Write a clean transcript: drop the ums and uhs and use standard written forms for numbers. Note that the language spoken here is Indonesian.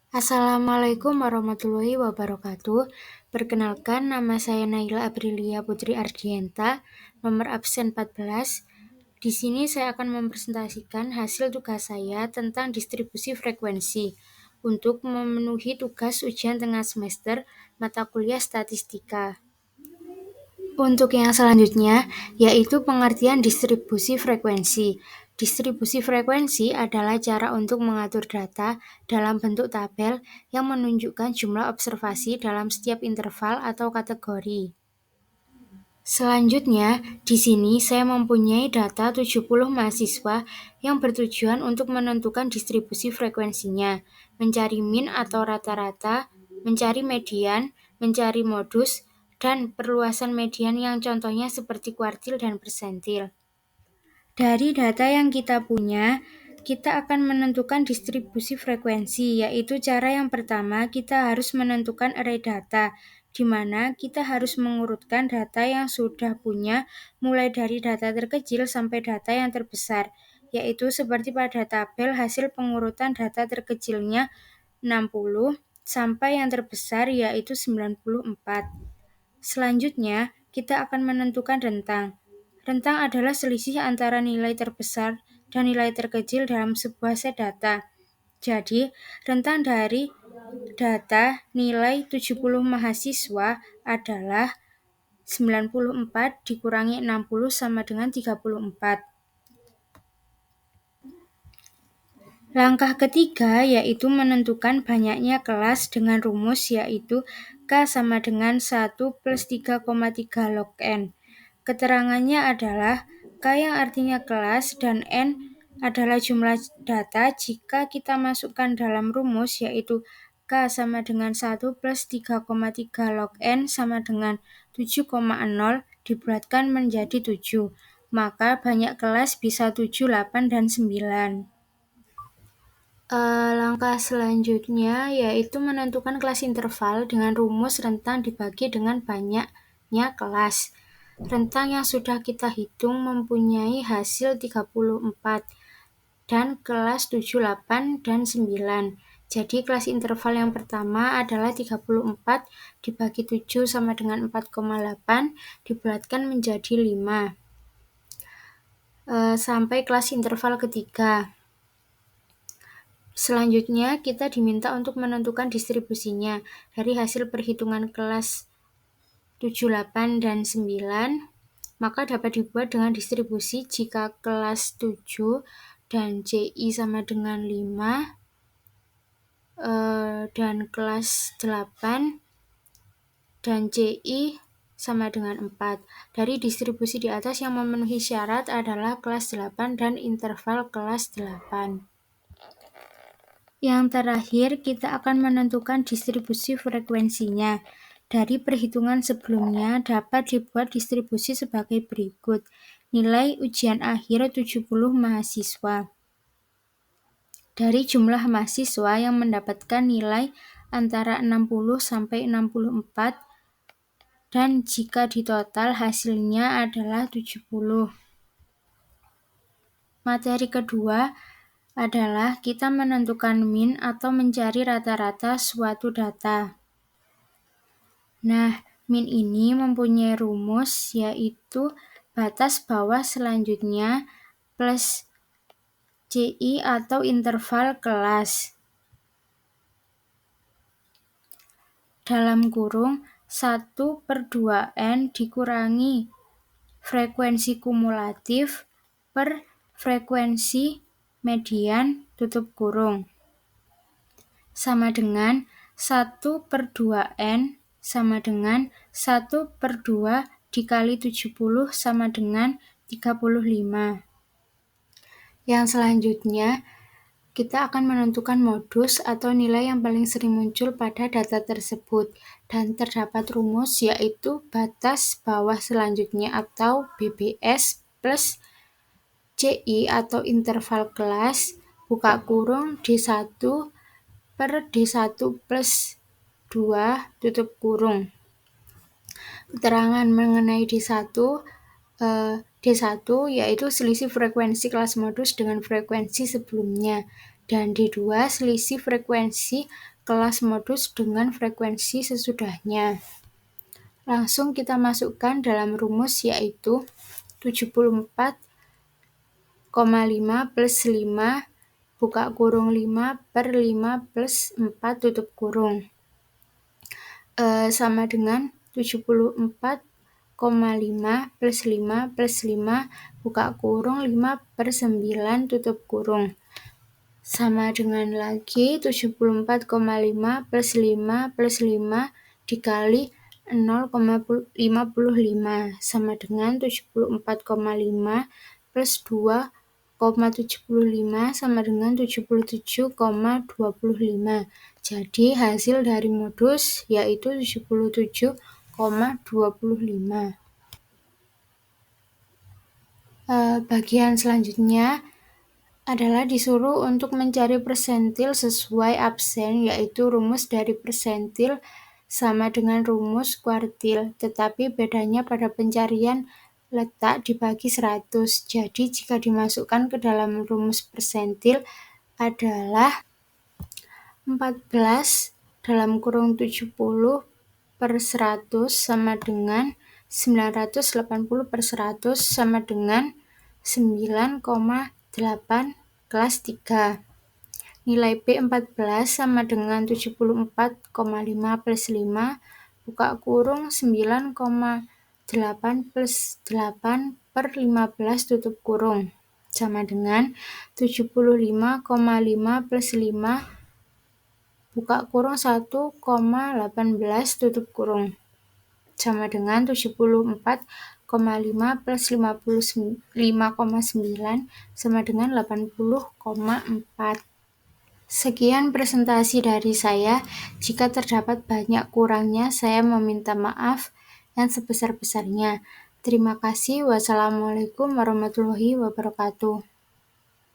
Assalamualaikum warahmatullahi wabarakatuh. Perkenalkan, nama saya Naila Aprilia Putri Ardienta, nomor absen 14. Di sini saya akan mempresentasikan hasil tugas saya tentang distribusi frekuensi untuk memenuhi tugas ujian tengah semester mata kuliah statistika. Untuk yang selanjutnya, yaitu pengertian distribusi frekuensi. Distribusi frekuensi adalah cara untuk mengatur data dalam bentuk tabel yang menunjukkan jumlah observasi dalam setiap interval atau kategori. Selanjutnya, di sini saya mempunyai data 70 mahasiswa yang bertujuan untuk menentukan distribusi frekuensinya, mencari min atau rata-rata, mencari median, mencari modus, dan perluasan median yang contohnya seperti kuartil dan persentil. Dari data yang kita punya, kita akan menentukan distribusi frekuensi, yaitu cara yang pertama kita harus menentukan array data, di mana kita harus mengurutkan data yang sudah punya mulai dari data terkecil sampai data yang terbesar, yaitu seperti pada tabel hasil pengurutan data terkecilnya 60 sampai yang terbesar yaitu 94. Selanjutnya, kita akan menentukan rentang. Rentang adalah selisih antara nilai terbesar dan nilai terkecil dalam sebuah set data. Jadi, rentang dari data nilai 70 mahasiswa adalah 94 dikurangi 60 sama dengan 34. Langkah ketiga yaitu menentukan banyaknya kelas dengan rumus yaitu K sama dengan 1 plus 3,3 log N. Keterangannya adalah K yang artinya kelas dan N adalah jumlah data jika kita masukkan dalam rumus yaitu K sama dengan 1 plus 3,3 log N sama dengan 7,0 dibulatkan menjadi 7. Maka banyak kelas bisa 7, 8, dan 9. Langkah selanjutnya yaitu menentukan kelas interval dengan rumus rentang dibagi dengan banyaknya kelas. Rentang yang sudah kita hitung mempunyai hasil 34 dan kelas 7, 8, dan 9. Jadi kelas interval yang pertama adalah 34 dibagi 7 sama dengan 4,8 dibulatkan menjadi 5. Sampai kelas interval ketiga. Selanjutnya, kita diminta untuk menentukan distribusinya dari hasil perhitungan kelas 7, 8, dan 9, maka dapat dibuat dengan distribusi jika kelas 7 dan CI sama dengan 5, dan kelas 8 dan CI sama dengan 4. Dari distribusi di atas yang memenuhi syarat adalah kelas 8 dan interval kelas 8. Yang terakhir, kita akan menentukan distribusi frekuensinya. Dari perhitungan sebelumnya dapat dibuat distribusi sebagai berikut. Nilai ujian akhir 70 mahasiswa. Dari jumlah mahasiswa yang mendapatkan nilai antara 60 sampai 64 dan jika ditotal hasilnya adalah 70. Materi kedua adalah kita menentukan min atau mencari rata-rata suatu data. Nah, min ini mempunyai rumus yaitu batas bawah selanjutnya plus CI atau interval kelas. Dalam kurung 1/2N dikurangi frekuensi kumulatif per frekuensi median tutup kurung sama dengan 1/2N sama dengan 1/2 dikali 70 sama dengan 35. Yang selanjutnya, kita akan menentukan modus atau nilai yang paling sering muncul pada data tersebut dan terdapat rumus yaitu batas bawah selanjutnya atau BBS plus CI atau interval kelas buka kurung D1 per D1 plus 2 tutup kurung. Keterangan mengenai D1 yaitu selisih frekuensi kelas modus dengan frekuensi sebelumnya, dan D2 selisih frekuensi kelas modus dengan frekuensi sesudahnya. Langsung kita masukkan dalam rumus, yaitu 74,5 plus 5 buka kurung 5 per 5 plus 4 tutup kurung sama dengan 74,5 plus 5 plus 5 buka kurung 5 per 9 tutup kurung sama dengan lagi 74,5 plus 5 plus 5 dikali 0,55 sama dengan 74,5 plus 2,75 sama dengan 77,25. Jadi hasil dari modus yaitu 77,25. Bagian selanjutnya adalah disuruh untuk mencari persentil sesuai absen, yaitu rumus dari persentil sama dengan rumus kuartil, tetapi bedanya pada pencarian letak dibagi 100. Jadi jika dimasukkan ke dalam rumus persentil adalah 14 dalam kurung 70 per 100 sama dengan 980 per 100 sama dengan 9,8 kelas 3. Nilai P14 sama dengan 74,5 plus 5 buka kurung 9,8 plus 8 per 15 tutup kurung sama dengan 75,5 plus 5 buka kurung 1,18 tutup kurung sama dengan 74,5 plus 55,9 sama dengan 80,4. Sekian presentasi dari saya. Jika terdapat banyak kurangnya, saya meminta maaf yang sebesar-besarnya. Terima kasih. Wassalamualaikum warahmatullahi wabarakatuh.